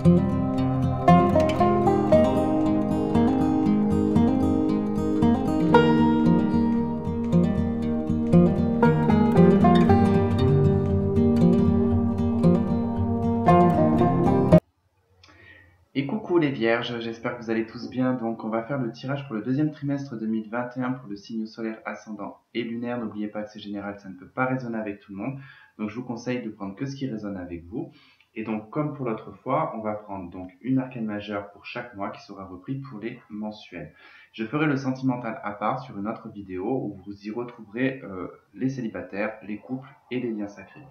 Et coucou les vierges, j'espère que vous allez tous bien. Donc on va faire le tirage pour le deuxième trimestre 2021 pour le signe solaire ascendant et lunaire. N'oubliez pas que c'est général, ça ne peut pas résonner avec tout le monde. Donc je vous conseille de prendre que ce qui résonne avec vous. Et donc comme pour l'autre fois, on va prendre donc une arcane majeure pour chaque mois qui sera repris pour les mensuels. Je ferai le sentimental à part sur une autre vidéo où vous y retrouverez les célibataires, les couples et les liens sacrés.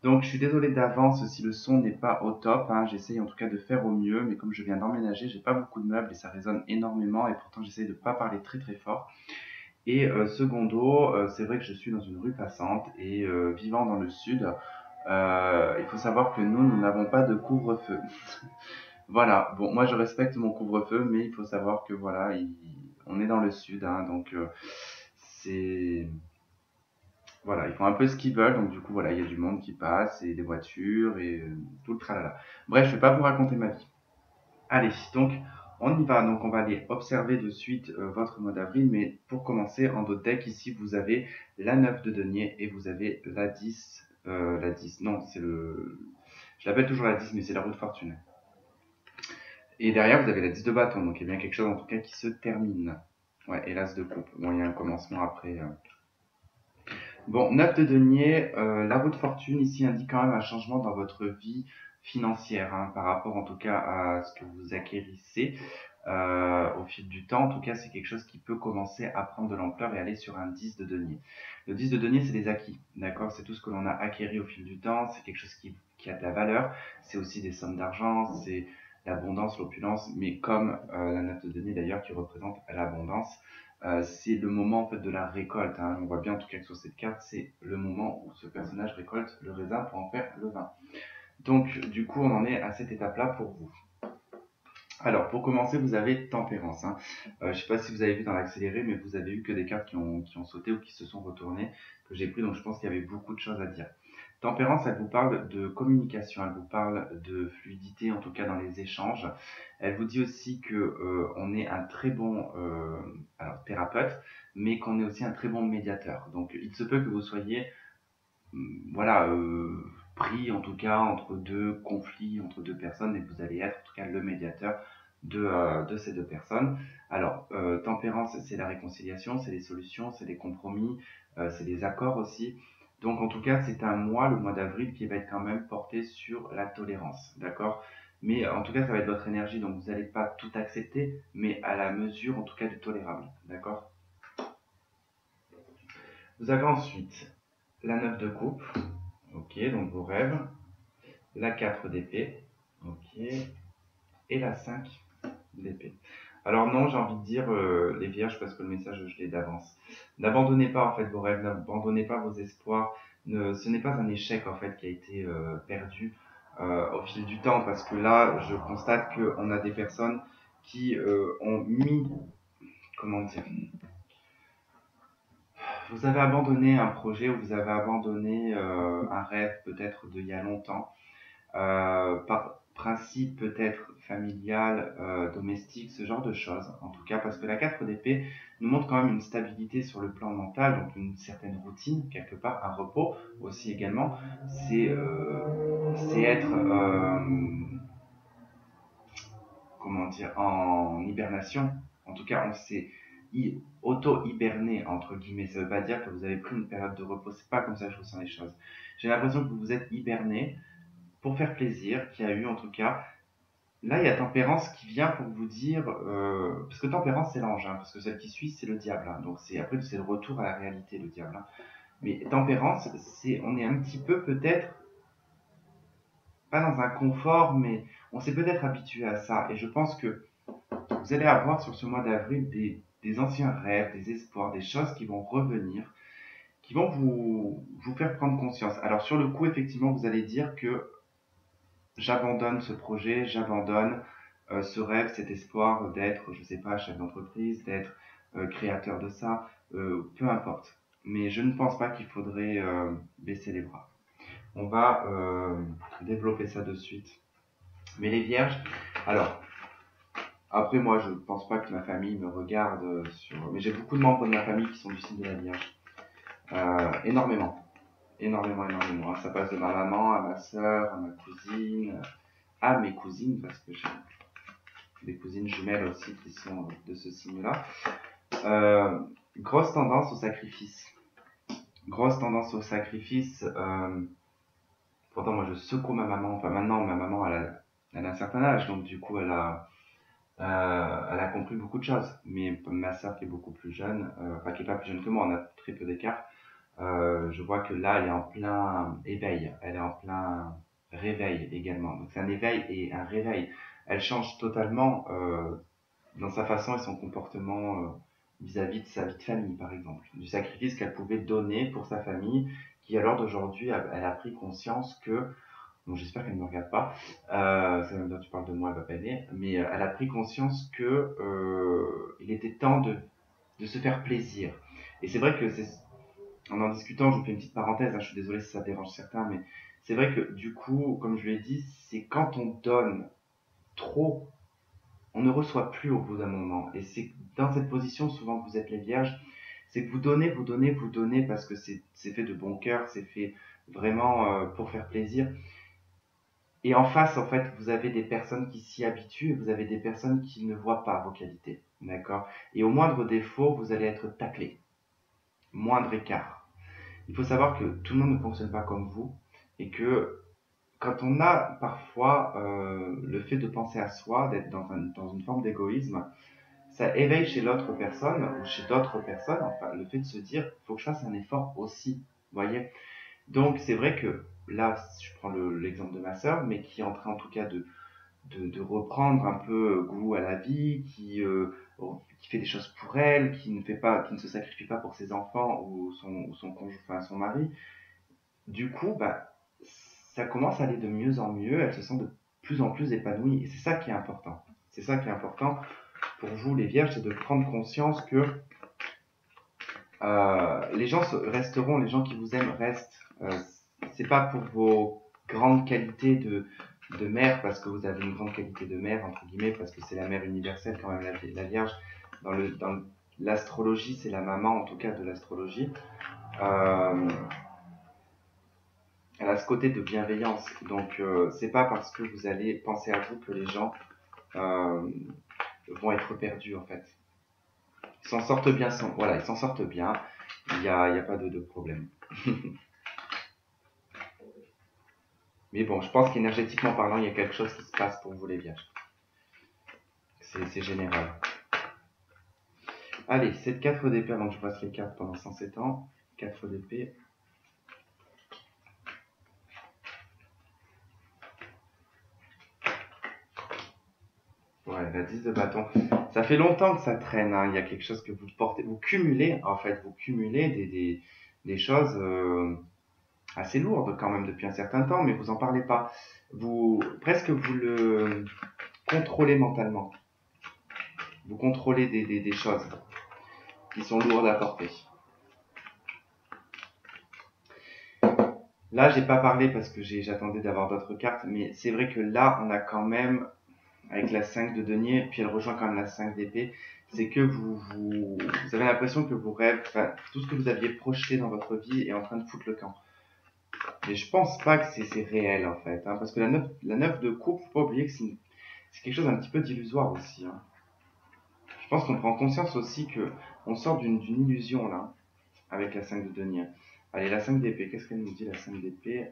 Donc je suis désolé d'avance si le son n'est pas au top, hein. J'essaye en tout cas de faire au mieux, mais comme je viens d'emménager, j'ai pas beaucoup de meubles et ça résonne énormément et pourtant j'essaye de pas parler très très fort. Et secondo, c'est vrai que je suis dans une rue passante et vivant dans le sud, il faut savoir que nous n'avons pas de couvre-feu. Voilà, bon moi je respecte mon couvre-feu, mais il faut savoir que voilà, on est dans le sud, hein, donc c'est... Voilà, ils font un peu ce qu'ils veulent, donc du coup, voilà, il y a du monde qui passe, et des voitures, et tout le tralala. Bref, je vais pas vous raconter ma vie. Allez, donc, on y va. Donc, on va aller observer de suite votre mois d'avril, mais pour commencer, en d'autres decks, ici, vous avez la 9 de denier, et vous avez la 10, non, c'est le... Je l'appelle toujours la 10, mais c'est la roue de fortune. Et derrière, vous avez la 10 de bâton, donc il y a bien quelque chose, en tout cas, qui se termine. Ouais, et l'as de coupe. Bon, il y a un commencement après... Bon, 9 de denier, la roue de fortune ici indique quand même un changement dans votre vie financière, hein, par rapport en tout cas à ce que vous acquérissez au fil du temps. En tout cas, c'est quelque chose qui peut commencer à prendre de l'ampleur et aller sur un 10 de denier. Le 10 de denier, c'est les acquis, d'accord? C'est tout ce que l'on a acquéri au fil du temps, c'est quelque chose qui a de la valeur, c'est aussi des sommes d'argent, c'est l'abondance, l'opulence, mais comme la 9 de denier d'ailleurs qui représente l'abondance, c'est le moment en fait de la récolte, hein. On voit bien en tout cas que sur cette carte, c'est le moment où ce personnage récolte le raisin pour en faire le vin. Donc du coup, on en est à cette étape-là pour vous. Alors, pour commencer, vous avez Tempérance, hein. Je ne sais pas si vous avez vu dans l'accéléré, mais vous avez eu que des cartes qui ont sauté ou qui se sont retournées, que j'ai pris, donc je pense qu'il y avait beaucoup de choses à dire. Tempérance, elle vous parle de communication, elle vous parle de fluidité, en tout cas dans les échanges. Elle vous dit aussi que on est un très bon thérapeute, mais qu'on est aussi un très bon médiateur. Donc, il se peut que vous soyez, voilà, pris en tout cas entre deux conflits, entre deux personnes, et vous allez être en tout cas le médiateur de ces deux personnes. Alors, tempérance, c'est la réconciliation, c'est les solutions, c'est les compromis, c'est les accords aussi. Donc en tout cas, c'est un mois, le mois d'avril, qui va être quand même porté sur la tolérance, d'accord? Mais en tout cas, ça va être votre énergie, donc vous n'allez pas tout accepter, mais à la mesure en tout cas du tolérable, d'accord? Vous avez ensuite la 9 de coupe, ok, donc vos rêves, la 4 d'épée, ok, et la 5 d'épée. Alors non, j'ai envie de dire les vierges, parce que le message je l'ai d'avance. N'abandonnez pas en fait vos rêves, n'abandonnez pas vos espoirs. Ce n'est pas un échec en fait qui a été perdu au fil du temps, parce que là, je constate qu'on a des personnes qui ont mis, comment dire, vous avez abandonné un projet ou vous avez abandonné un rêve peut-être d'il y a longtemps. Par principe peut-être familial, domestique, ce genre de choses, en tout cas, parce que la 4 d'épée nous montre quand même une stabilité sur le plan mental, donc une certaine routine, quelque part, un repos aussi également. C'est être, comment dire, en hibernation. En tout cas, on s'est auto-hiberné, entre guillemets. Ça ne veut pas dire que vous avez pris une période de repos, c'est pas comme ça que je ressens les choses. J'ai l'impression que vous vous êtes hiberné, pour faire plaisir, qu'il y a eu en tout cas. Là, il y a Tempérance qui vient pour vous dire, parce que Tempérance c'est l'ange, hein, parce que celle qui suit c'est le diable, hein, donc c'est le retour à la réalité, le diable, hein. Mais Tempérance, on est un petit peu peut-être pas dans un confort, mais on s'est peut-être habitué à ça, et je pense que vous allez avoir sur ce mois d'avril des anciens rêves, des espoirs, des choses qui vont revenir, qui vont vous faire prendre conscience. Alors sur le coup, effectivement, vous allez dire que j'abandonne ce projet, j'abandonne ce rêve, cet espoir d'être, je sais pas, chef d'entreprise, d'être créateur de ça, peu importe. Mais je ne pense pas qu'il faudrait baisser les bras. On va développer ça de suite. Mais les vierges, alors, après moi je pense pas que ma famille me regarde sur... Mais j'ai beaucoup de membres de ma famille qui sont du signe de la Vierge. Énormément. Énormément. Ça passe de ma maman à ma soeur, à ma cousine, à mes cousines, parce que j'ai des cousines jumelles aussi qui sont de ce signe-là. Grosse tendance au sacrifice. Grosse tendance au sacrifice. Pourtant, moi, je secoue ma maman. Enfin, maintenant, ma maman, elle a un certain âge, donc du coup, elle a compris beaucoup de choses. Mais ma soeur, qui est beaucoup plus jeune, enfin, qui est pas plus jeune que moi, on a très peu d'écart. Je vois que là, elle est en plein éveil. Elle est en plein réveil également. Donc, c'est un éveil et un réveil. Elle change totalement dans sa façon et son comportement vis-à-vis de sa vie de famille, par exemple. Du sacrifice qu'elle pouvait donner pour sa famille, qui à l'heure d'aujourd'hui, elle a pris conscience que, bon, j'espère qu'elle ne me regarde pas, c'est même quand tu parles de moi, elle va pas aider, mais elle a pris conscience que il était temps de se faire plaisir. Et c'est vrai que en discutant, je vous fais une petite parenthèse, hein, je suis désolé si ça dérange certains, mais c'est vrai que du coup, comme je l'ai dit, c'est quand on donne trop, on ne reçoit plus au bout d'un moment. Et c'est dans cette position, souvent que vous êtes les vierges, c'est que vous donnez parce que c'est fait de bon cœur, c'est fait vraiment pour faire plaisir. Et en face, en fait, vous avez des personnes qui s'y habituent et vous avez des personnes qui ne voient pas vos qualités. D'accord? Et au moindre défaut, vous allez être taclé. Moindre écart. Il faut savoir que tout le monde ne fonctionne pas comme vous et que quand on a parfois le fait de penser à soi, d'être dans une forme d'égoïsme, ça éveille chez l'autre personne ou chez d'autres personnes, enfin, le fait de se dire, il faut que je fasse un effort aussi. Vous voyez? Donc, c'est vrai que là, je prends l'exemple de ma sœur, mais qui est en train en tout cas de reprendre un peu goût à la vie, qui fait des choses pour elle, qui ne se sacrifie pas pour ses enfants ou son conjoint, enfin son mari. Du coup, bah, ça commence à aller de mieux en mieux, elle se sent de plus en plus épanouie, et c'est ça qui est important. C'est ça qui est important pour vous, les vierges, c'est de prendre conscience que les gens resteront, les gens qui vous aiment restent. C'est pas pour vos grandes qualités de mère, parce que vous avez une grande qualité de mère, entre guillemets, parce que c'est la mère universelle quand même, la Vierge. Dans l'astrologie, c'est la maman, en tout cas, de l'astrologie. Elle a ce côté de bienveillance. Donc, c'est pas parce que vous allez penser à vous que les gens vont être perdus, en fait. Ils s'en sortent bien, voilà, ils s'en sortent bien. Il y a pas de problème. Mais bon, je pense qu'énergétiquement parlant, il y a quelque chose qui se passe pour vous, les vierges. C'est général. Allez, cette 4 d'épée, avant que je passe les cartes pendant 107 ans. 4 d'épée. Ouais, la 10 de bâton. Ça fait longtemps que ça traîne, hein. Il y a quelque chose que vous portez. Vous cumulez, en fait, vous cumulez des choses assez lourdes quand même depuis un certain temps, mais vous en parlez pas. Presque vous le contrôlez mentalement. Vous contrôlez des choses qui sont lourdes à porter. Là, j'ai pas parlé parce que j'attendais d'avoir d'autres cartes, mais c'est vrai que là, on a quand même, avec la 5 de denier, puis elle rejoint quand même la 5 d'épée, c'est que vous avez l'impression que vos rêves, enfin, tout ce que vous aviez projeté dans votre vie est en train de foutre le camp. Mais je pense pas que c'est réel, en fait, hein, parce que la 9 de coupe, faut pas oublier que c'est quelque chose d'un petit peu d'illusoire aussi, hein. Je pense qu'on prend conscience aussi que on sort d'une illusion, là, avec la 5 de denier. Allez, la 5 d'épée, qu'est-ce qu'elle nous dit, la 5 d'épée?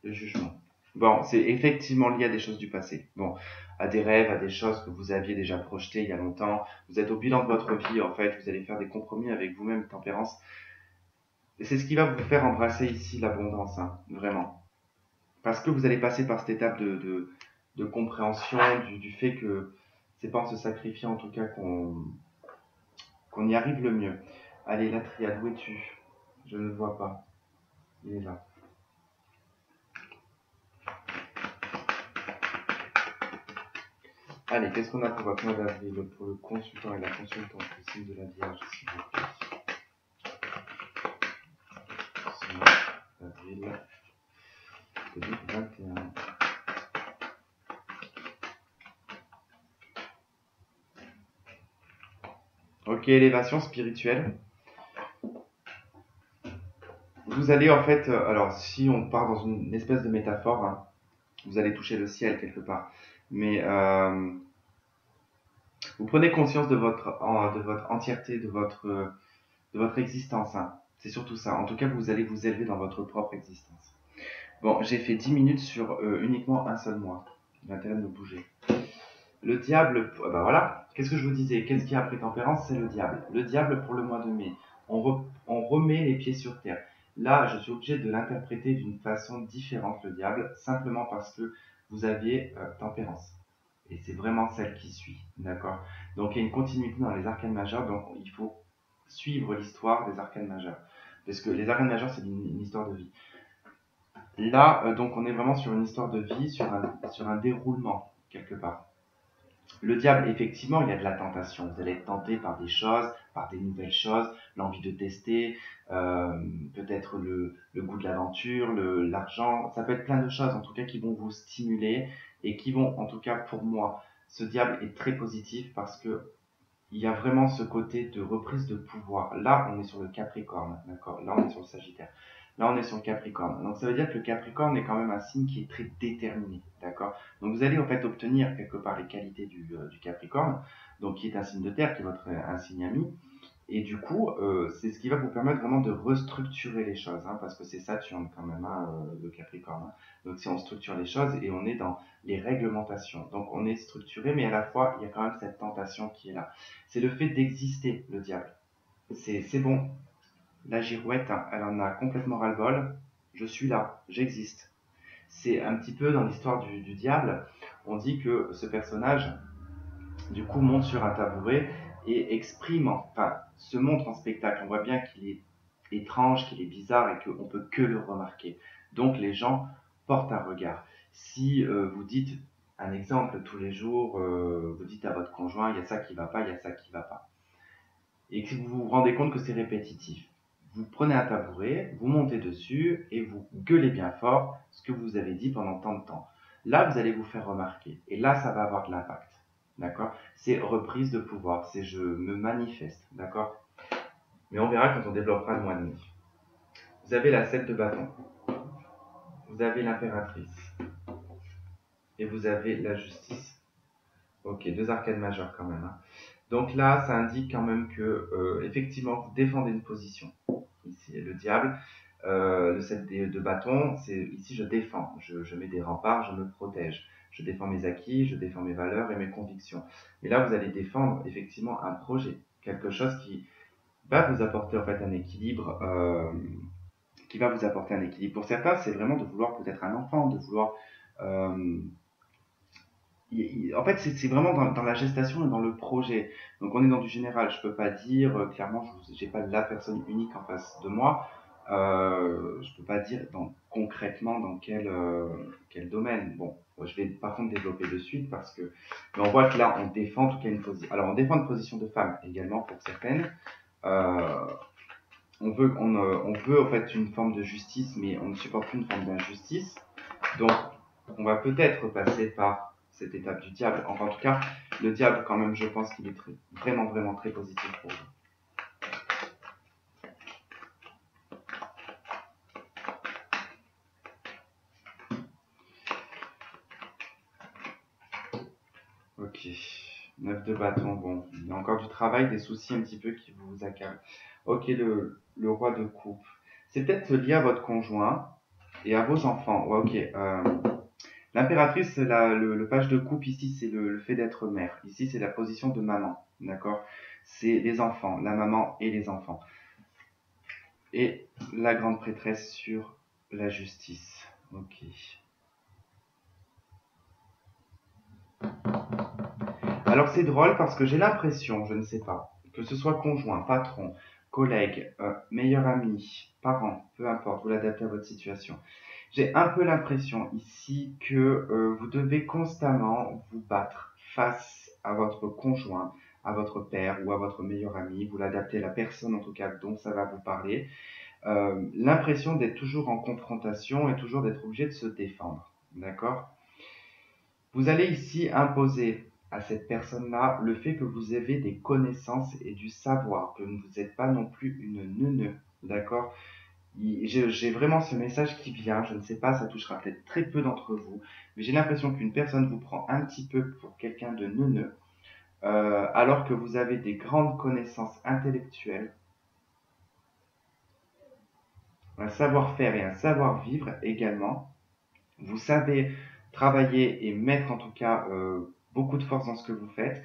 Le jugement. Bon, c'est effectivement lié à des choses du passé. Bon, à des rêves, à des choses que vous aviez déjà projetées il y a longtemps. Vous êtes au bilan de votre vie, en fait. Vous allez faire des compromis avec vous-même, tempérance. Et c'est ce qui va vous faire embrasser ici l'abondance, hein, vraiment. Parce que vous allez passer par cette étape de compréhension du fait que c'est pas en se sacrifiant, en tout cas, qu'on y arrive le mieux. Allez, la triade, où es-tu? Je ne le vois pas. Il est là. Allez, qu'est-ce qu'on a pour votre mois d'avril pour le consultant et la consultante, le signe de la Vierge, s'il vous plaît. Ce mois d'avril 2021. Ok, élévation spirituelle. Vous allez en fait, alors si on part dans une espèce de métaphore, hein, vous allez toucher le ciel quelque part. Mais vous prenez conscience de de votre entièreté, de votre existence. Hein. C'est surtout ça. En tout cas, vous allez vous élever dans votre propre existence. Bon, j'ai fait 10 minutes sur uniquement un seul mois. L'intérêt de me bouger. Le diable, ben voilà. Qu'est-ce que je vous disais? Qu'est-ce qui a après tempérance? C'est le diable. Le diable pour le mois de mai. On remet les pieds sur terre. Là, je suis obligé de l'interpréter d'une façon différente, le diable, simplement parce que vous aviez tempérance. Et c'est vraiment celle qui suit, d'accord? Donc il y a une continuité dans les arcanes majeures, donc il faut suivre l'histoire des arcanes majeures. Parce que les arcanes majeures, c'est une histoire de vie. Là, donc on est vraiment sur une histoire de vie, sur un déroulement, quelque part. Le diable, effectivement, il y a de la tentation. Vous allez être tenté par des choses, par des nouvelles choses, l'envie de tester, peut-être le goût de l'aventure, l'argent. Ça peut être plein de choses, en tout cas, qui vont vous stimuler et qui vont, en tout cas, pour moi, ce diable est très positif parce que il y a vraiment ce côté de reprise de pouvoir. Là, on est sur le Capricorne, d'accord? Là, on est sur le Sagittaire. Là, on est sur le Capricorne. Donc, ça veut dire que le Capricorne est quand même un signe qui est très déterminé, d'accord? Donc, vous allez en fait obtenir quelque part les qualités du Capricorne, donc qui est un signe de terre, qui est un signe ami. Et du coup, c'est ce qui va vous permettre vraiment de restructurer les choses, hein, parce que c'est Saturne quand même, hein, le Capricorne. Hein. Donc si on structure les choses et on est dans les réglementations. Donc on est structuré, mais à la fois, il y a quand même cette tentation qui est là. C'est le fait d'exister, le diable. C'est bon, la girouette, hein, elle en a complètement ras-le-bol. Je suis là, j'existe. C'est un petit peu dans l'histoire du diable, on dit que ce personnage, du coup, monte sur un tabouret et exprime, enfin, se montre en spectacle. On voit bien qu'il est étrange, qu'il est bizarre et qu'on peut que le remarquer. Donc les gens portent un regard. Si vous dites un exemple tous les jours, vous dites à votre conjoint, il y a ça qui va pas, il y a ça qui va pas, et que vous vous rendez compte que c'est répétitif, vous prenez un tabouret, vous montez dessus et vous gueulez bien fort ce que vous avez dit pendant tant de temps. Là, vous allez vous faire remarquer et là, ça va avoir de l'impact. D'accord? C'est reprise de pouvoir, c'est je me manifeste, d'accord? Mais on verra quand on développera le mois de mai. Vous avez la 7 de bâton, vous avez l'impératrice et vous avez la justice. Ok, deux arcanes majeures quand même. Hein. Donc là, ça indique quand même que, effectivement, vous défendez une position. Ici, le diable, le 7 de bâton, c'est ici je défends, je mets des remparts, je me protège. Je défends mes acquis, je défends mes valeurs et mes convictions. Mais là, vous allez défendre effectivement un projet, quelque chose qui va vous apporter en fait un équilibre, qui va vous apporter un équilibre. Pour certains, c'est vraiment de vouloir peut-être un enfant, de vouloir en fait, c'est vraiment dans la gestation et dans le projet. Donc, on est dans du général. Je peux pas dire clairement, j'ai pas la personne unique en face de moi. Je peux pas dire concrètement dans quel domaine. Bon, je vais par contre développer de suite parce que mais on voit que là, on défend en tout cas une position. Alors, on défend une position de femme également pour certaines. Euh, on veut en fait une forme de justice, mais on ne supporte plus une forme d'injustice. Donc, on va peut-être passer par cette étape du diable. Enfin, en tout cas, le diable, quand même, je pense qu'il est vraiment très positif pour vous. Ok. 9 de bâton, bon. Il y a encore du travail, des soucis un petit peu qui vous accablent. Ok, le roi de coupe. C'est peut-être lié à votre conjoint et à vos enfants. Ouais, ok. L'impératrice, c'est le page de coupe ici, c'est le fait d'être mère. Ici, c'est la position de maman, d'accord? C'est les enfants, la maman et les enfants. Et la grande prêtresse sur la justice. Ok. Alors c'est drôle parce que j'ai l'impression, je ne sais pas, que ce soit conjoint, patron, collègue, meilleur ami, parent, peu importe, vous l'adaptez à votre situation. J'ai un peu l'impression ici que vous devez constamment vous battre face à votre conjoint, à votre père ou à votre meilleur ami. Vous l'adaptez à la personne en tout cas dont ça va vous parler. L'impression d'être toujours en confrontation et toujours d'être obligé de se défendre. D'accord? Vous allez ici imposer à cette personne-là le fait que vous avez des connaissances et du savoir, que vous n'êtes pas non plus une neuneu, d'accord? J'ai vraiment ce message qui vient, je ne sais pas, ça touchera peut-être très peu d'entre vous, mais j'ai l'impression qu'une personne vous prend un petit peu pour quelqu'un de neuneu, alors que vous avez des grandes connaissances intellectuelles, un savoir-faire et un savoir-vivre également. Vous savez travailler et mettre en tout cas beaucoup de force dans ce que vous faites.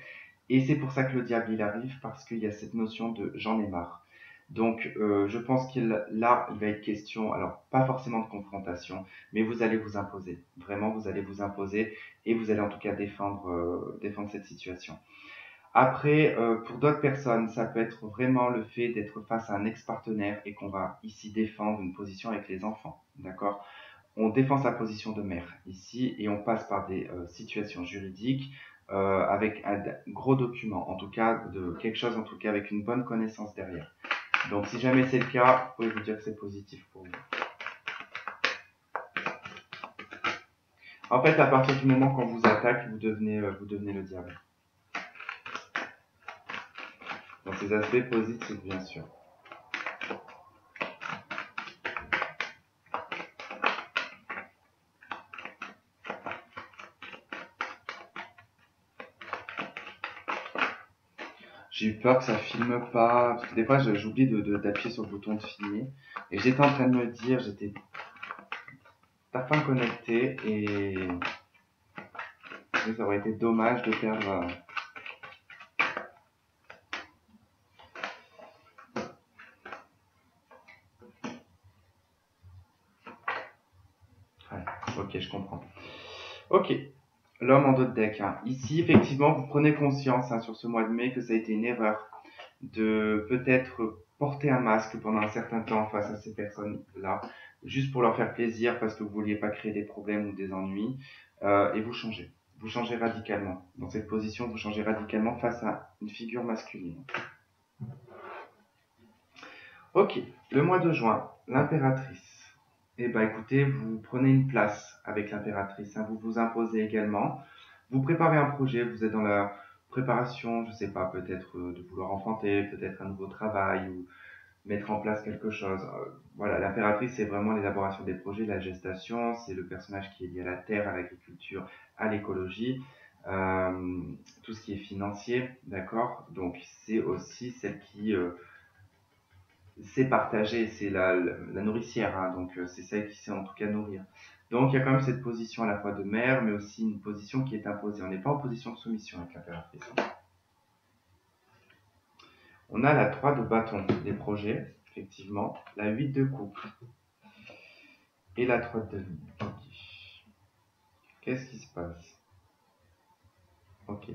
Et c'est pour ça que le diable il arrive, parce qu'il y a cette notion de j'en ai marre. Donc je pense là, il va être question, alors pas forcément de confrontation, mais vous allez vous imposer. Vraiment, vous allez vous imposer et vous allez en tout cas défendre cette situation. Après, pour d'autres personnes, ça peut être vraiment le fait d'être face à un ex-partenaire et qu'on va ici défendre une position avec les enfants. D'accord? On défend sa position de mère ici et on passe par des situations juridiques avec un gros document, en tout cas de quelque chose en tout cas avec une bonne connaissance derrière. Donc si jamais c'est le cas, vous pouvez vous dire que c'est positif pour vous. En fait, à partir du moment qu'on vous attaque, vous devenez le diable. Dans ces aspects positifs, bien sûr. J'ai eu peur que ça filme pas, parce que des fois j'oublie d'appuyer sur le bouton de filmer. Et j'étais en train de me dire, j'étais pas connecté et ça aurait été dommage de perdre. Ouais, ok, je comprends. Ok, l'homme en dos de deck. Hein. Ici, effectivement, vous prenez conscience sur ce mois de mai que ça a été une erreur de peut-être porter un masque pendant un certain temps face à ces personnes-là, juste pour leur faire plaisir parce que vous vouliez pas créer des problèmes ou des ennuis, et vous changez. Vous changez radicalement. Dans cette position, vous changez radicalement face à une figure masculine. Ok, le mois de juin, l'impératrice. Eh ben écoutez, vous prenez une place avec l'impératrice, hein, vous vous imposez également. Vous préparez un projet, vous êtes dans la préparation, je sais pas, peut-être de vouloir enfanter, peut-être un nouveau travail ou mettre en place quelque chose. Voilà, l'impératrice, c'est vraiment l'élaboration des projets, la gestation, c'est le personnage qui est lié à la terre, à l'agriculture, à l'écologie, tout ce qui est financier, d'accord? Donc c'est aussi celle qui sait partager, c'est la nourricière, hein, donc c'est celle qui sait en tout cas nourrir. Donc il y a quand même cette position à la fois de mère, mais aussi une position qui est imposée. On n'est pas en position de soumission avec l'impératrice. On a la 3 de bâton des projets, effectivement, la 8 de coupe et la 3 de ligne. Ok. Qu'est-ce qui se passe? Ok.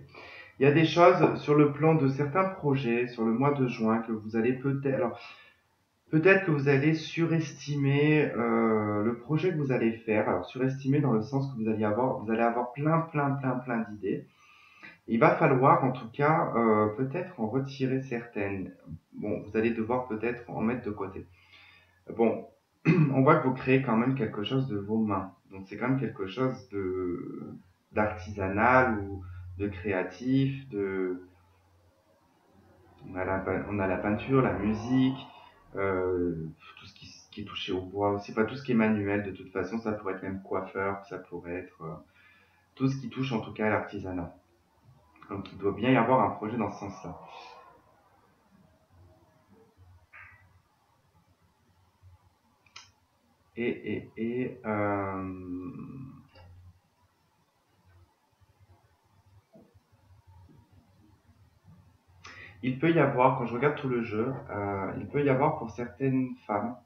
Il y a des choses sur le plan de certains projets, sur le mois de juin, que vous allez peut-être... Alors, peut-être que vous allez surestimer le projet que vous allez faire. Alors, surestimer dans le sens que vous allez avoir plein d'idées. Il va falloir, en tout cas, peut-être en retirer certaines. Bon, vous allez devoir peut-être en mettre de côté. Bon, on voit que vous créez quand même quelque chose de vos mains. Donc, c'est quand même quelque chose d'artisanal ou de créatif, on a la peinture, la musique, tout ce qui est touché au bois aussi, pas tout ce qui est manuel de toute façon, ça pourrait être même coiffeur, ça pourrait être tout ce qui touche en tout cas à l'artisanat. Donc il doit bien y avoir un projet dans ce sens-là. Et il peut y avoir, quand je regarde tout le jeu, il peut y avoir pour certaines femmes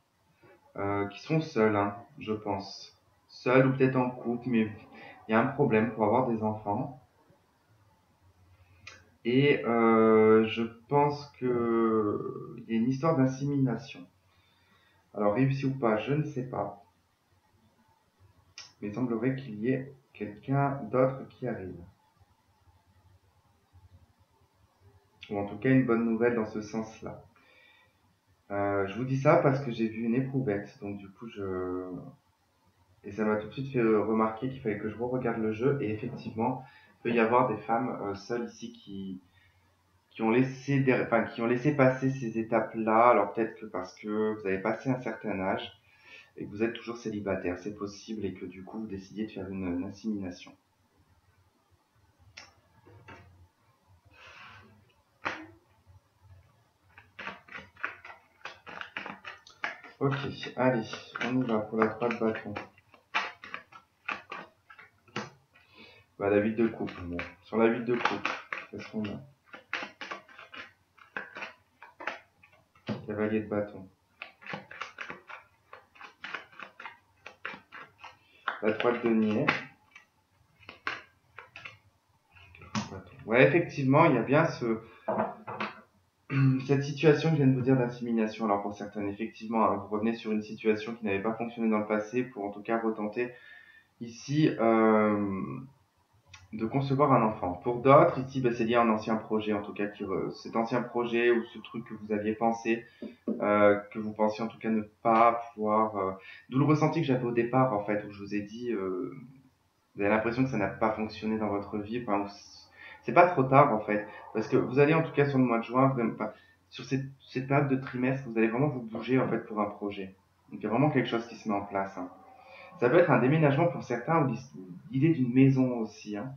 qui sont seules, hein, je pense. Seules ou peut-être en couple, mais il y a un problème pour avoir des enfants. Et je pense que il y a une histoire d'insémination. Alors réussi ou pas, je ne sais pas. Mais il semblerait qu'il y ait quelqu'un d'autre qui arrive. Ou en tout cas une bonne nouvelle dans ce sens-là. Je vous dis ça parce que j'ai vu une éprouvette. Donc du coup, et ça m'a tout de suite fait remarquer qu'il fallait que je re-regarde le jeu. Et effectivement, peut y avoir des femmes seules ici qui ont laissé qui ont laissé passer ces étapes-là. Alors peut-être que parce que vous avez passé un certain âge et que vous êtes toujours célibataire, c'est possible, et que du coup vous décidiez de faire une insémination. Ok, allez, on y va pour la 3 de bâton. Bah, la 8 de coupe. Bon, sur la 8 de coupe, qu'est-ce qu'on a? Cavalier de bâton. La 3 de denier. Ouais, effectivement, il y a bien cette situation que je viens de vous dire d'insémination. Alors pour certaines, effectivement, hein, vous revenez sur une situation qui n'avait pas fonctionné dans le passé pour en tout cas retenter ici de concevoir un enfant. Pour d'autres, ici, bah, c'est lié à un ancien projet, en tout cas, cet ancien projet ou ce truc que vous aviez pensé, que vous pensiez en tout cas ne pas pouvoir... D'où le ressenti que j'avais au départ, en fait, où je vous ai dit, vous avez l'impression que ça n'a pas fonctionné dans votre vie. Enfin, c'est pas trop tard, en fait, parce que vous allez en tout cas sur le mois de juin, vraiment, enfin, sur cette période de trimestre, vous allez vraiment vous bouger, en fait, pour un projet. Donc il y a vraiment quelque chose qui se met en place, hein. Ça peut être un déménagement pour certains, ou l'idée d'une maison aussi, hein.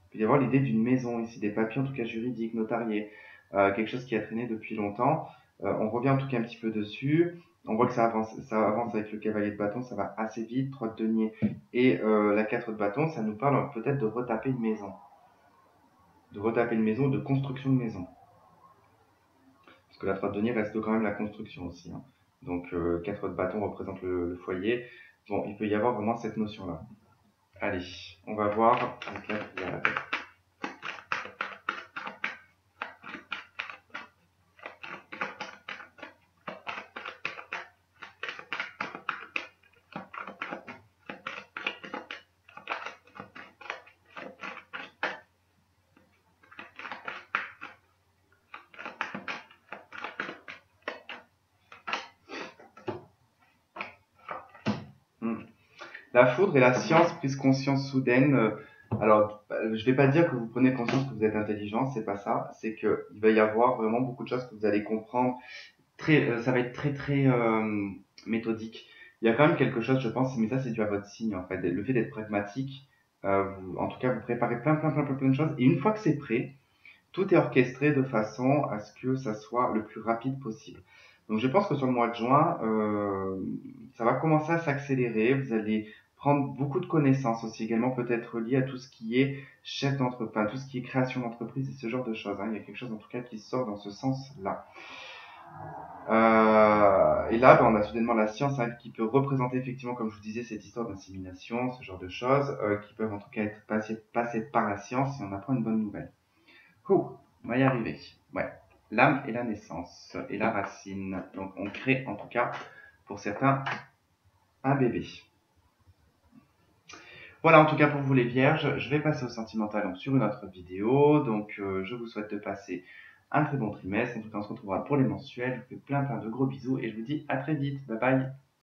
Il peut y avoir l'idée d'une maison ici, des papiers en tout cas juridiques, notariés, quelque chose qui a traîné depuis longtemps. On revient en tout cas un petit peu dessus. On voit que ça avance avec le cavalier de bâton, ça va assez vite. 3 de denier et la 4 de bâton, ça nous parle peut-être de retaper une maison. De retaper une maison, de construction de maison. Parce que la 3 de denier reste quand même la construction aussi, hein. Donc 4 de bâton représente le foyer. Bon, il peut y avoir vraiment cette notion-là. Allez, on va voir avec la La foudre et la science, prise conscience soudaine. Alors, je vais pas dire que vous prenez conscience que vous êtes intelligent, c'est pas ça. C'est que il va y avoir vraiment beaucoup de choses que vous allez comprendre. Ça va être très méthodique. Il y a quand même quelque chose, je pense, mais ça c'est dû à votre signe en fait. Le fait d'être pragmatique, en tout cas, vous préparez plein de choses. Et une fois que c'est prêt, tout est orchestré de façon à ce que ça soit le plus rapide possible. Donc je pense que sur le mois de juin, ça va commencer à s'accélérer. Vous allez prendre beaucoup de connaissances aussi, également peut-être liées à tout ce qui est chef d'entreprise, enfin, tout ce qui est création d'entreprise et ce genre de choses, hein. Il y a quelque chose en tout cas qui sort dans ce sens-là. Et là, on a soudainement la science, hein, qui peut représenter effectivement, comme je vous disais, cette histoire d'insémination, ce genre de choses, qui peuvent en tout cas être passées par la science, et on apprend une bonne nouvelle. Ouh, on va y arriver. Ouais. L'âme et la naissance et la racine. Donc on crée en tout cas pour certains un bébé. Voilà en tout cas pour vous les vierges. Je vais passer au sentimental donc, sur une autre vidéo. Donc je vous souhaite de passer un très bon trimestre. En tout cas on se retrouvera pour les mensuels. Je vous fais plein de gros bisous et je vous dis à très vite. Bye bye.